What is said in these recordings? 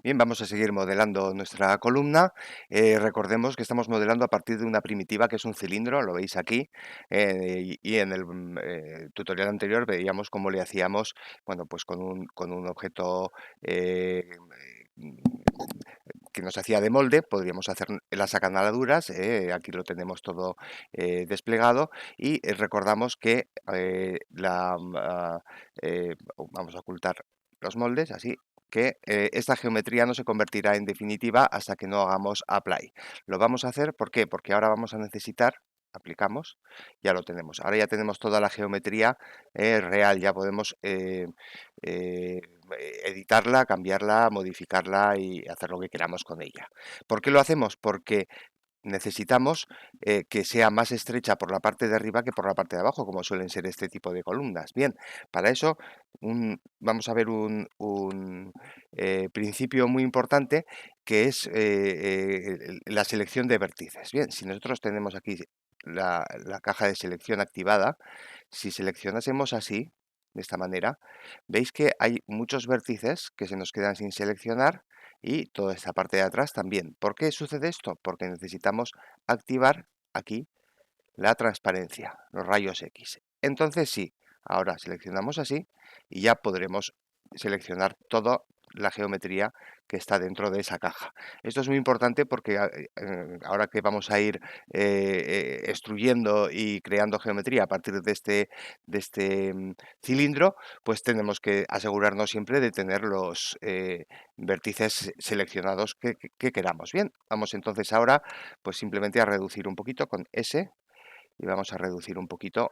Bien, vamos a seguir modelando nuestra columna. Recordemos que estamos modelando a partir de una primitiva que es un cilindro, lo veis aquí, y en el tutorial anterior veíamos cómo le hacíamos, bueno, pues con un objeto mm, que nos hacía de molde, podríamos hacer las acanaladuras, aquí lo tenemos todo desplegado, y recordamos que vamos a ocultar los moldes, así que esta geometría no se convertirá en definitiva hasta que no hagamos apply. Lo vamos a hacer, ¿por qué? Porque ahora vamos a necesitar, aplicamos, ya lo tenemos. Ahora ya tenemos toda la geometría real, ya podemos eh, editarla, cambiarla, modificarla y hacer lo que queramos con ella. ¿Por qué lo hacemos? Porque necesitamos que sea más estrecha por la parte de arriba que por la parte de abajo, como suelen ser este tipo de columnas. Bien, para eso vamos a ver un principio muy importante que es la selección de vértices. Bien, si nosotros tenemos aquí la caja de selección activada, si seleccionásemos así, de esta manera, veis que hay muchos vértices que se nos quedan sin seleccionar y toda esta parte de atrás también. ¿Por qué sucede esto? Porque necesitamos activar aquí la transparencia, los rayos X. Entonces sí, ahora seleccionamos así y ya podremos seleccionar toda la geometría que está dentro de esa caja. Esto es muy importante porque ahora que vamos a ir extruyendo y creando geometría a partir de este cilindro, pues tenemos que asegurarnos siempre de tener los vértices seleccionados que queramos. Bien, vamos entonces ahora pues simplemente a reducir un poquito con S y vamos a reducir un poquito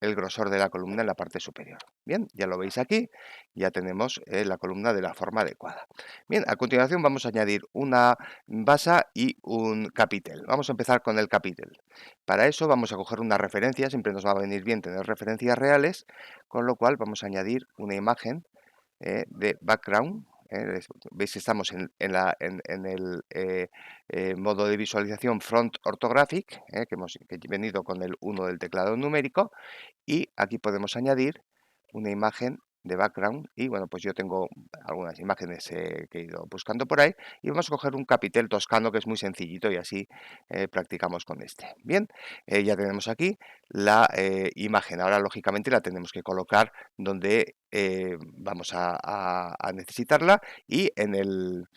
el grosor de la columna en la parte superior. Bien, ya lo veis aquí, ya tenemos la columna de la forma adecuada. Bien, a continuación vamos a añadir una base y un capitel. Vamos a empezar con el capitel. Para eso vamos a coger una referencia, siempre nos va a venir bien tener referencias reales, con lo cual vamos a añadir una imagen de background. Veis que estamos en el modo de visualización front orthographic, que he venido con el 1 del teclado numérico, y aquí podemos añadir una imagen de background y bueno, pues yo tengo algunas imágenes que he ido buscando por ahí y vamos a coger un capitel toscano que es muy sencillito y así practicamos con este. Bien, ya tenemos aquí la imagen. Ahora lógicamente la tenemos que colocar donde vamos a necesitarla y en el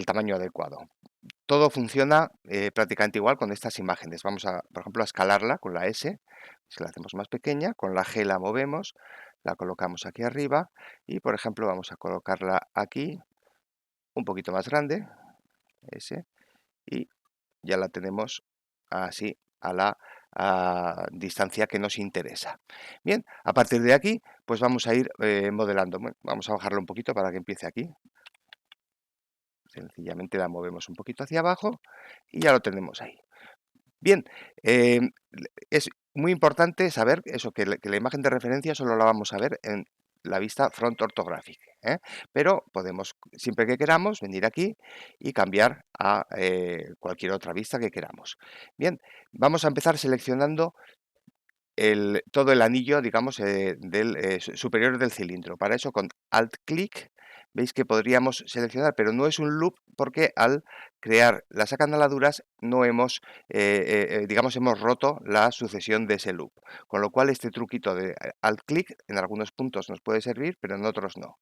tamaño adecuado. Todo funciona prácticamente igual con estas imágenes. Vamos a, por ejemplo, a escalarla con la S, si la hacemos más pequeña, con la G la movemos, la colocamos aquí arriba y, por ejemplo, vamos a colocarla aquí, un poquito más grande, S, y ya la tenemos así a la distancia que nos interesa. Bien, a partir de aquí, pues vamos a ir modelando. Bueno, vamos a bajarlo un poquito para que empiece aquí. Sencillamente la movemos un poquito hacia abajo y ya lo tenemos ahí. Bien, es muy importante saber eso, que la imagen de referencia solo la vamos a ver en la vista front orthographic, pero podemos, siempre que queramos, venir aquí y cambiar a cualquier otra vista que queramos. Bien, vamos a empezar seleccionando todo el anillo, digamos, superior del cilindro. Para eso, con Alt-Clic, veis que podríamos seleccionar, pero no es un loop porque al crear las acanaladuras no hemos, digamos, hemos roto la sucesión de ese loop. Con lo cual, este truquito de Alt-Clic en algunos puntos nos puede servir, pero en otros no.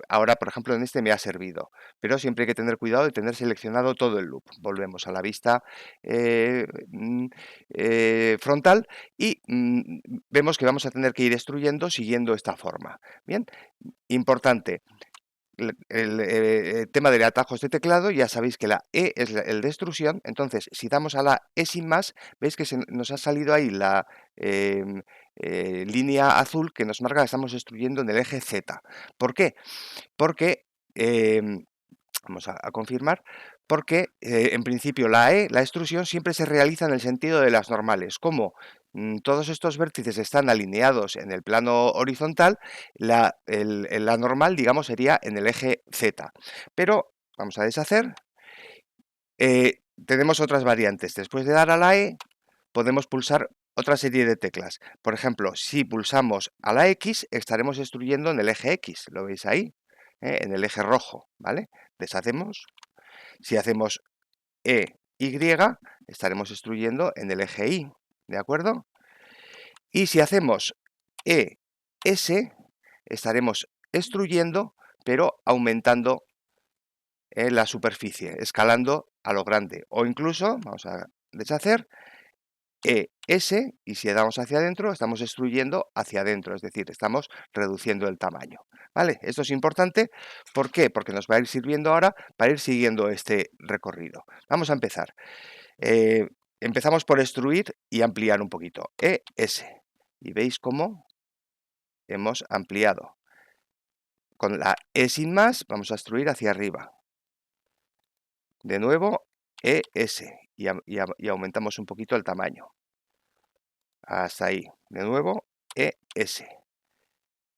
Ahora, por ejemplo, en este me ha servido, pero siempre hay que tener cuidado de tener seleccionado todo el loop. Volvemos a la vista eh, mm, frontal y vemos que vamos a tener que ir extruyendo siguiendo esta forma. Bien, importante. El tema de atajos de teclado, ya sabéis que la E es el de extrusión, entonces si damos a la E sin más, veis que nos ha salido ahí la línea azul que nos marca que estamos extruyendo en el eje Z. ¿Por qué? Porque, vamos a confirmar, porque en principio la extrusión siempre se realiza en el sentido de las normales. Como todos estos vértices están alineados en el plano horizontal, la normal, digamos, sería en el eje Z. Pero vamos a deshacer. Tenemos otras variantes. Después de dar a la E, podemos pulsar otra serie de teclas. Por ejemplo, si pulsamos a la X, estaremos extruyendo en el eje X. ¿Lo veis ahí? en el eje rojo, ¿vale? Deshacemos. Si hacemos Y, estaremos extruyendo en el eje Y, ¿de acuerdo? Y si hacemos ES, estaremos extruyendo, pero aumentando la superficie, escalando a lo grande. O incluso, vamos a deshacer, ES, y si damos hacia adentro, estamos extruyendo hacia adentro, es decir, estamos reduciendo el tamaño. ¿Vale? Esto es importante. ¿Por qué? Porque nos va a ir sirviendo ahora para ir siguiendo este recorrido. Vamos a empezar. Empezamos por extruir y ampliar un poquito. ES. Y veis cómo hemos ampliado. Con la E sin más, vamos a extruir hacia arriba. De nuevo, ES. Y aumentamos un poquito el tamaño. Hasta ahí. De nuevo, ES.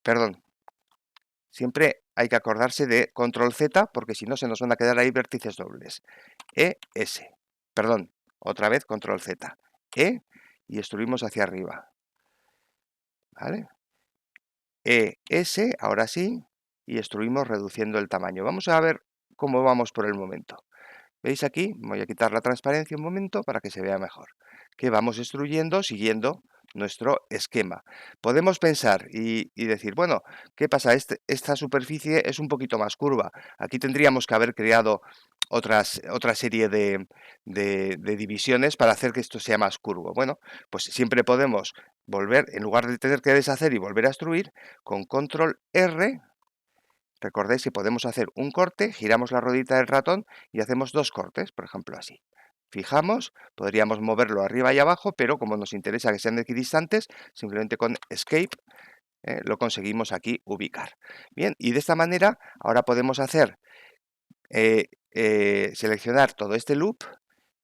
Perdón. Siempre hay que acordarse de control Z, porque si no se nos van a quedar ahí vértices dobles. ES. Perdón. Otra vez control Z. Y extruimos hacia arriba. ¿Vale? ES, ahora sí, y extruimos reduciendo el tamaño. Vamos a ver cómo vamos por el momento. ¿Veis aquí? Voy a quitar la transparencia un momento para que se vea mejor. Que vamos extruyendo siguiendo nuestro esquema. Podemos pensar y decir, bueno, ¿qué pasa? Esta superficie es un poquito más curva. Aquí tendríamos que haber creado otra serie de divisiones para hacer que esto sea más curvo. Bueno, pues siempre podemos volver, en lugar de tener que deshacer y volver a extruir, con control R. Recordéis que podemos hacer un corte, giramos la ruedita del ratón y hacemos dos cortes, por ejemplo así. Fijamos, podríamos moverlo arriba y abajo, pero como nos interesa que sean equidistantes, simplemente con Escape lo conseguimos aquí ubicar. Bien, y de esta manera ahora podemos hacer, seleccionar todo este loop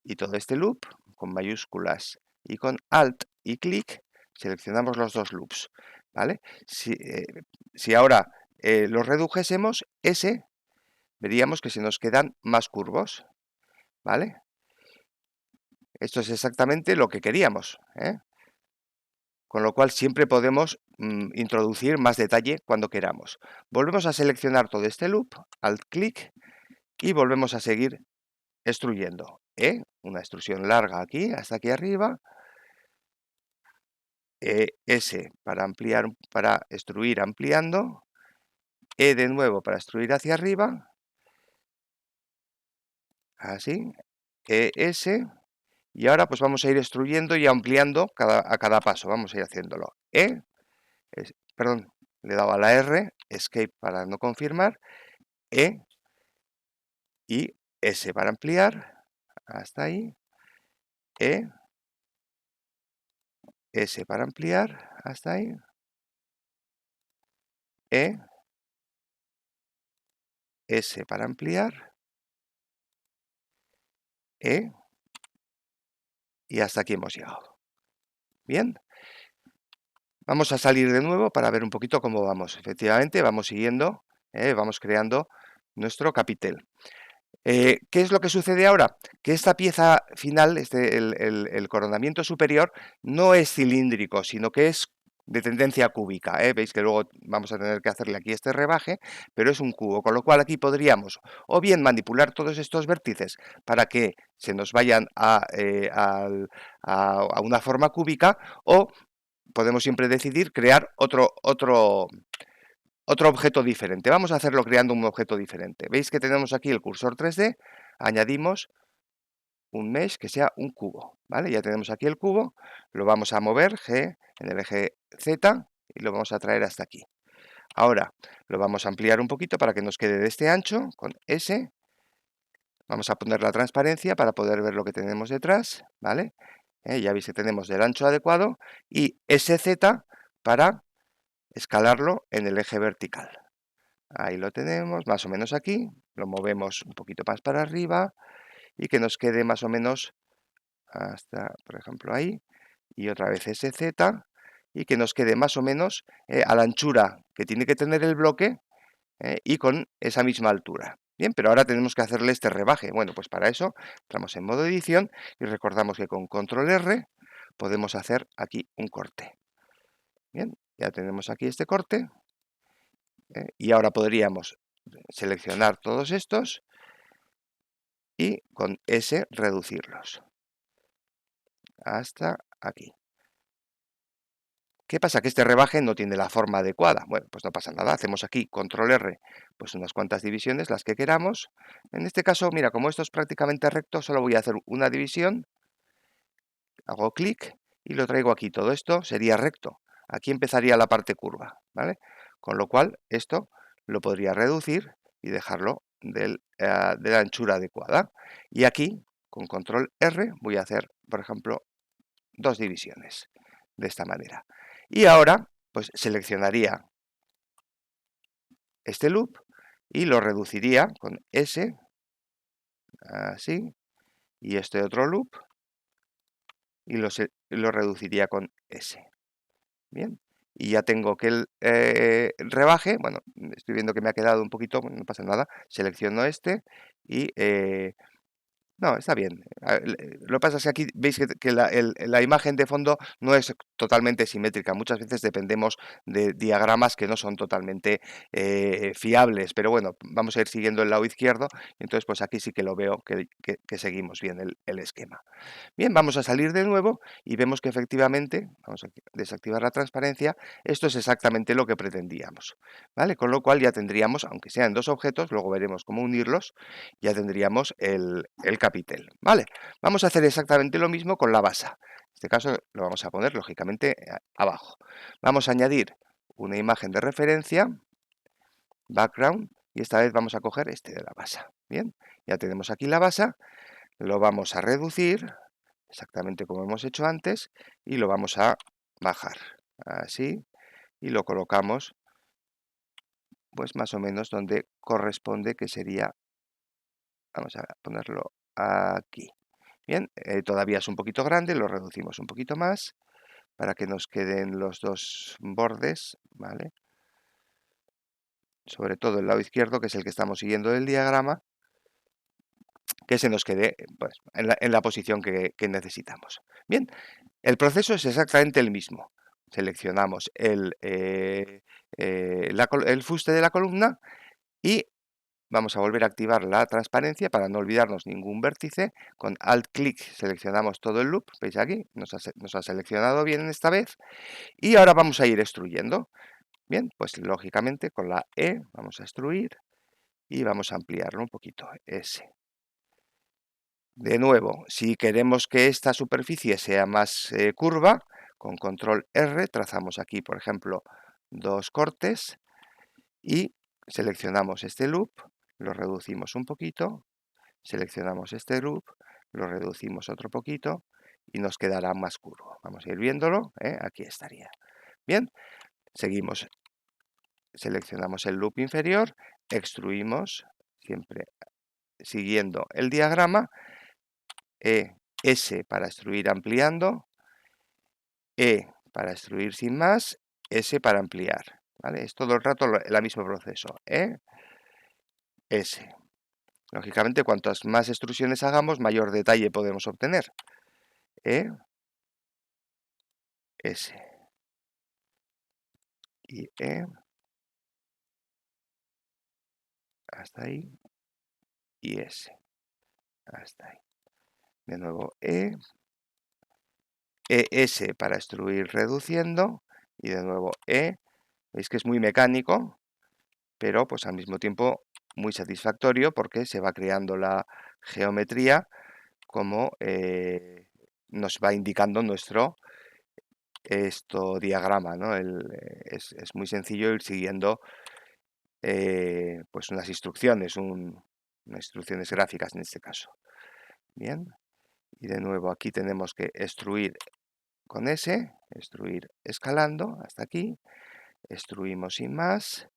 y todo este loop con mayúsculas y con Alt y clic, seleccionamos los dos loops, ¿vale? Si ahora los redujésemos, veríamos que se nos quedan más curvos, ¿vale? Esto es exactamente lo que queríamos, ¿eh? Con lo cual siempre podemos introducir más detalle cuando queramos. Volvemos a seleccionar todo este loop, alt clic, y volvemos a seguir extruyendo. Una extrusión larga aquí, hasta aquí arriba. S para ampliar, para extruir ampliando. De nuevo para extruir hacia arriba. Así. S. Y ahora pues vamos a ir extruyendo y ampliando a cada paso. Vamos a ir haciéndolo. Perdón, le he dado a la R, Escape para no confirmar, y S para ampliar, hasta ahí, S para ampliar, hasta ahí, S para ampliar, y hasta aquí hemos llegado. Bien. Vamos a salir de nuevo para ver un poquito cómo vamos. Efectivamente, vamos siguiendo, vamos creando nuestro capitel. ¿Qué es lo que sucede ahora? Que esta pieza final, el coronamiento superior, no es cilíndrico, sino que es de tendencia cúbica. Veis que luego vamos a tener que hacerle aquí este rebaje, pero es un cubo, con lo cual aquí podríamos o bien manipular todos estos vértices para que se nos vayan a una forma cúbica, o podemos siempre decidir crear otro objeto diferente. Vamos a hacerlo creando un objeto diferente. Veis que tenemos aquí el cursor 3D, añadimos un mesh que sea un cubo, ¿vale? Ya tenemos aquí el cubo, lo vamos a mover G en el eje Z y lo vamos a traer hasta aquí. Ahora lo vamos a ampliar un poquito para que nos quede de este ancho con S. Vamos a poner la transparencia para poder ver lo que tenemos detrás, ¿vale? Ya veis que tenemos del ancho adecuado y SZ para escalarlo en el eje vertical. Ahí lo tenemos, más o menos aquí. Lo movemos un poquito más para arriba y que nos quede más o menos hasta, por ejemplo, ahí. Y otra vez SZ y que nos quede más o menos a la anchura que tiene que tener el bloque y con esa misma altura. Bien, pero ahora tenemos que hacerle este rebaje. Bueno, pues para eso entramos en modo edición y recordamos que con control R podemos hacer aquí un corte. Bien, ya tenemos aquí este corte. Y ahora podríamos seleccionar todos estos y con S reducirlos hasta aquí. ¿Qué pasa? Que este rebaje no tiene la forma adecuada. Bueno, pues no pasa nada. Hacemos aquí control R, pues unas cuantas divisiones, las que queramos. En este caso, mira, como esto es prácticamente recto, solo voy a hacer una división. Hago clic y lo traigo aquí. Todo esto sería recto. Aquí empezaría la parte curva, ¿vale? Con lo cual, esto lo podría reducir y dejarlo de la anchura adecuada. Y aquí, con control R, voy a hacer, por ejemplo, dos divisiones de esta manera. Y ahora, pues seleccionaría este loop y lo reduciría con S, así, y este otro loop, y lo reduciría con S. Bien, y ya tengo que el rebaje, bueno, estoy viendo que me ha quedado un poquito, no pasa nada, selecciono este y no, está bien. Lo que pasa es que aquí veis que la imagen de fondo no es totalmente simétrica. Muchas veces dependemos de diagramas que no son totalmente fiables. Pero bueno, vamos a ir siguiendo el lado izquierdo. Entonces, pues aquí sí que lo veo que seguimos bien el esquema. Bien, vamos a salir de nuevo y vemos que efectivamente, vamos a desactivar la transparencia, esto es exactamente lo que pretendíamos, ¿vale? Con lo cual ya tendríamos, aunque sean dos objetos, luego veremos cómo unirlos, ya tendríamos el capitel, ¿vale? Vamos a hacer exactamente lo mismo con la base. En este caso lo vamos a poner, lógicamente, abajo. Vamos a añadir una imagen de referencia, background, y esta vez vamos a coger este de la base. Bien, ya tenemos aquí la base, lo vamos a reducir, exactamente como hemos hecho antes, y lo vamos a bajar, así, y lo colocamos, pues más o menos donde corresponde, que sería, vamos a ponerlo aquí. Bien, todavía es un poquito grande, lo reducimos un poquito más, para que nos queden los dos bordes, ¿vale? Sobre todo el lado izquierdo, que es el que estamos siguiendo del diagrama, que se nos quede pues, en la posición que necesitamos. Bien, el proceso es exactamente el mismo. Seleccionamos el fuste de la columna y vamos a volver a activar la transparencia para no olvidarnos ningún vértice. Con Alt-clic seleccionamos todo el loop. ¿Veis aquí? Nos ha seleccionado bien esta vez. Y ahora vamos a ir extruyendo. Bien, pues lógicamente con la E vamos a extruir y vamos a ampliarlo un poquito. S. De nuevo, si queremos que esta superficie sea más curva, con control R trazamos aquí, por ejemplo, dos cortes y seleccionamos este loop, lo reducimos un poquito, seleccionamos este loop, lo reducimos otro poquito y nos quedará más curvo. Vamos a ir viéndolo, aquí estaría. Bien, seguimos, seleccionamos el loop inferior, extruimos, siempre siguiendo el diagrama, S para extruir ampliando, E para extruir sin más, S para ampliar. ¿Vale? Es todo el rato el mismo proceso. S. Lógicamente, cuantas más extrusiones hagamos, mayor detalle podemos obtener. S. Y hasta ahí. Y S. Hasta ahí. De nuevo ES para extruir reduciendo. Y de nuevo Veis que es muy mecánico, pero pues al mismo tiempo muy satisfactorio porque se va creando la geometría como nos va indicando nuestro diagrama, ¿no? Es muy sencillo ir siguiendo pues unas instrucciones, unas instrucciones gráficas en este caso. Bien, y de nuevo aquí tenemos que extruir con S, extruir escalando hasta aquí, extruimos sin más,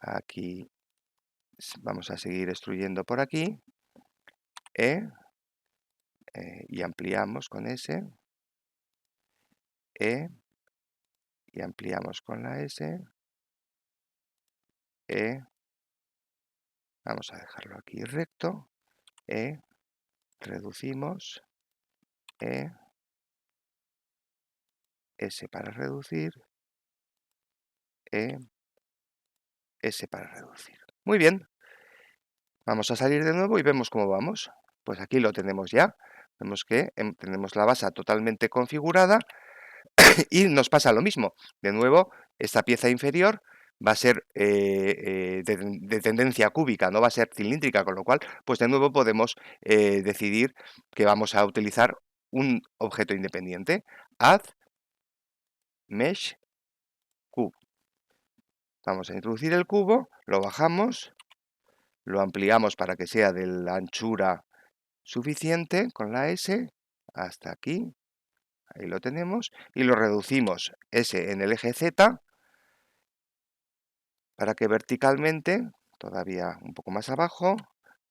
aquí vamos a seguir extruyendo por aquí, y ampliamos con S, y ampliamos con la S, vamos a dejarlo aquí recto, reducimos, S para reducir, E, S para reducir. Muy bien. Vamos a salir de nuevo y vemos cómo vamos. Pues aquí lo tenemos ya. Vemos que tenemos la base totalmente configurada y nos pasa lo mismo. De nuevo, esta pieza inferior va a ser de tendencia cúbica, no va a ser cilíndrica, con lo cual, pues de nuevo podemos decidir que vamos a utilizar un objeto independiente. Add Mesh Cube. Vamos a introducir el cubo, lo bajamos, lo ampliamos para que sea de la anchura suficiente con la S hasta aquí, ahí lo tenemos, y lo reducimos S en el eje Z para que verticalmente, todavía un poco más abajo,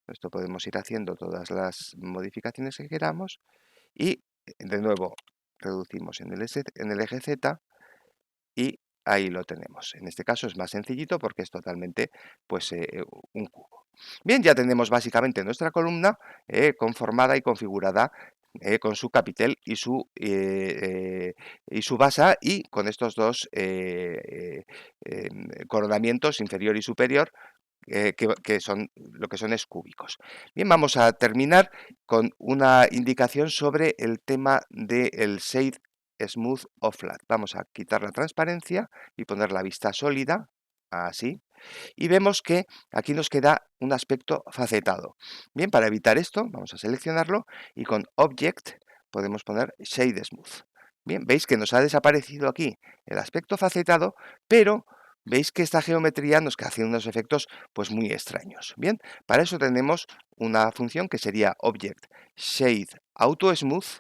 esto podemos ir haciendo todas las modificaciones que queramos, y de nuevo reducimos en el eje Z y ahí lo tenemos. En este caso es más sencillito porque es totalmente pues, un cubo. Bien, ya tenemos básicamente nuestra columna conformada y configurada con su capitel y su base y con estos dos coronamientos inferior y superior que son lo que son es cúbicos. Bien, vamos a terminar con una indicación sobre el tema del Shade Smooth o Flat. Vamos a quitar la transparencia y poner la vista sólida, así. Y vemos que aquí nos queda un aspecto facetado. Bien, para evitar esto, vamos a seleccionarlo y con Object podemos poner Shade Smooth. Bien, veis que nos ha desaparecido aquí el aspecto facetado, pero veis que esta geometría nos hace unos efectos pues muy extraños. Bien, para eso tenemos una función que sería Object Shade Auto Smooth,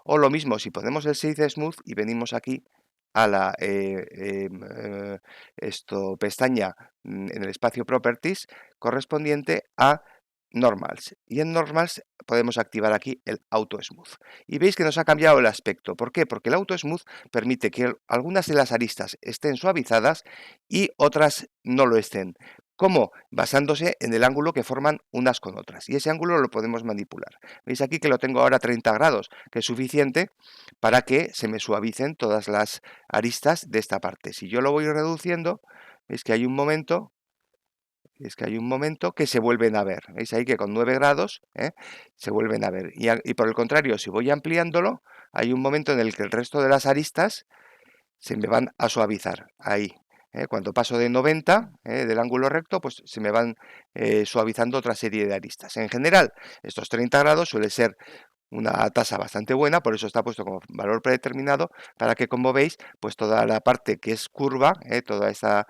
o lo mismo si ponemos el Shade Smooth y venimos aquí a la pestaña en el espacio Properties correspondiente a Normals. Y en Normals podemos activar aquí el Auto Smooth. Y veis que nos ha cambiado el aspecto. ¿Por qué? Porque el Auto Smooth permite que algunas de las aristas estén suavizadas y otras no lo estén. ¿Cómo? Basándose en el ángulo que forman unas con otras. Y ese ángulo lo podemos manipular. Veis aquí que lo tengo ahora a 30 grados, que es suficiente para que se me suavicen todas las aristas de esta parte. Si yo lo voy reduciendo, veis que hay un momento que se vuelven a ver. ¿Veis ahí que con 9 grados se vuelven a ver? Y por el contrario, si voy ampliándolo, hay un momento en el que el resto de las aristas se me van a suavizar. Ahí. Cuando paso de 90 del ángulo recto, pues se me van suavizando otra serie de aristas. En general, estos 30 grados suele ser una tasa bastante buena, por eso está puesto como valor predeterminado, para que, como veis, pues toda la parte que es curva, toda esa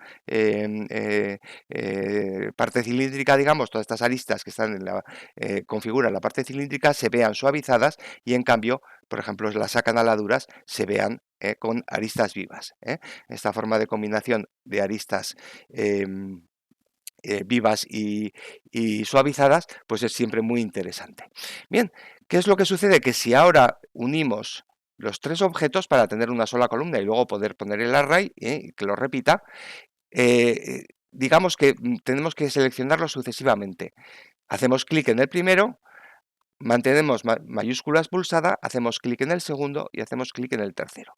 parte cilíndrica, digamos, todas estas aristas que están en la configuran la parte cilíndrica, se vean suavizadas y, en cambio, por ejemplo, las acanaladuras se vean con aristas vivas. Esta forma de combinación de aristas vivas y suavizadas, pues es siempre muy interesante. Bien, ¿qué es lo que sucede? Que si ahora unimos los tres objetos para tener una sola columna y luego poder poner el array, que lo repita, digamos que tenemos que seleccionarlos sucesivamente. Hacemos clic en el primero, mantenemos mayúsculas pulsada, hacemos clic en el segundo y hacemos clic en el tercero.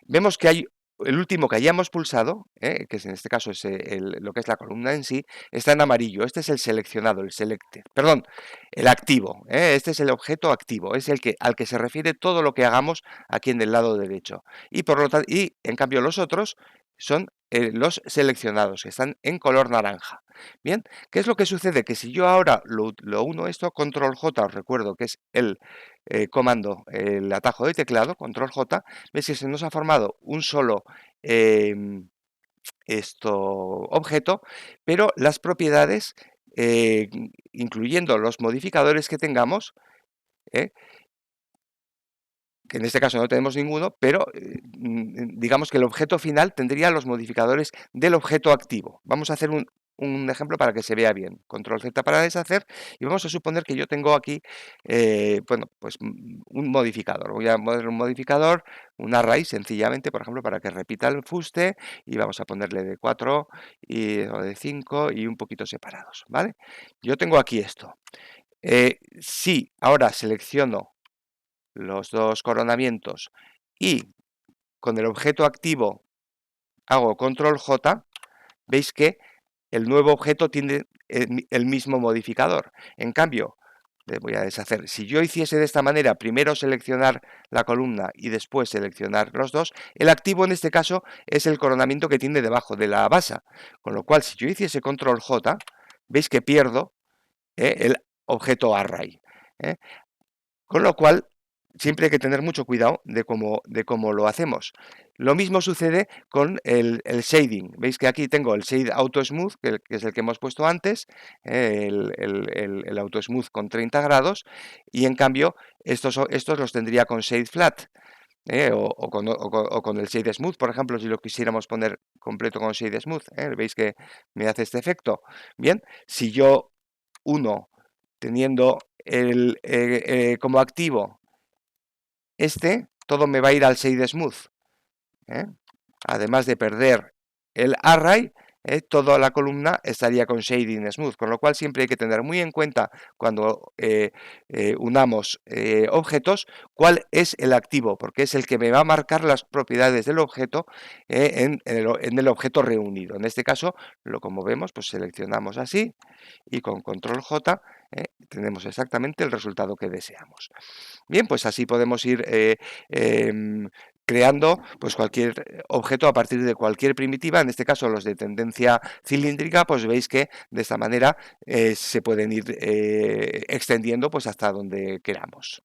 Vemos que hay el último que hayamos pulsado, que en este caso es lo que es la columna en sí, está en amarillo. Este es el seleccionado, el selected. Perdón, el activo. Este es el objeto activo. Es el que al que se refiere todo lo que hagamos aquí en el lado derecho. Y por lo tanto, y en cambio los otros son los seleccionados, que están en color naranja. Bien, ¿qué es lo que sucede? Que si yo ahora lo uno esto, control J, os recuerdo que es el comando, el atajo de teclado, control J, ves que se nos ha formado un solo objeto, pero las propiedades, incluyendo los modificadores que tengamos, ¿eh? que en este caso no tenemos ninguno, pero digamos que el objeto final tendría los modificadores del objeto activo. Vamos a hacer un ejemplo para que se vea bien. Control Z para deshacer y vamos a suponer que yo tengo aquí, bueno, pues un modificador. Voy a poner un modificador, un array sencillamente, por ejemplo, para que repita el fuste y vamos a ponerle de 4 o de 5 y un poquito separados, ¿vale? Yo tengo aquí esto. Si ahora selecciono los dos coronamientos y con el objeto activo hago control J, veis que el nuevo objeto tiene el mismo modificador. En cambio, le voy a deshacer. Si yo hiciese de esta manera, primero seleccionar la columna y después seleccionar los dos, el activo en este caso es el coronamiento que tiene debajo de la base. Con lo cual, si yo hiciese control J, veis que pierdo el objeto array. Con lo cual, siempre hay que tener mucho cuidado de cómo lo hacemos. Lo mismo sucede con el shading. Veis que aquí tengo el Shade Auto Smooth, que es el que hemos puesto antes, el Auto Smooth con 30 grados, y en cambio estos los tendría con Shade Flat. O con el Shade Smooth, por ejemplo, si lo quisiéramos poner completo con Shade Smooth. Veis que me hace este efecto. Bien, si yo uno teniendo como activo todo me va a ir al Shade Smooth. Además de perder el array, toda la columna estaría con shading smooth, con lo cual siempre hay que tener muy en cuenta cuando unamos objetos cuál es el activo, porque es el que me va a marcar las propiedades del objeto en el objeto reunido. En este caso, como vemos, pues seleccionamos así y con control J tenemos exactamente el resultado que deseamos. Bien, pues así podemos ir creando pues cualquier objeto a partir de cualquier primitiva. En este caso los de tendencia cilíndrica, pues veis que de esta manera se pueden ir extendiendo pues hasta donde queramos.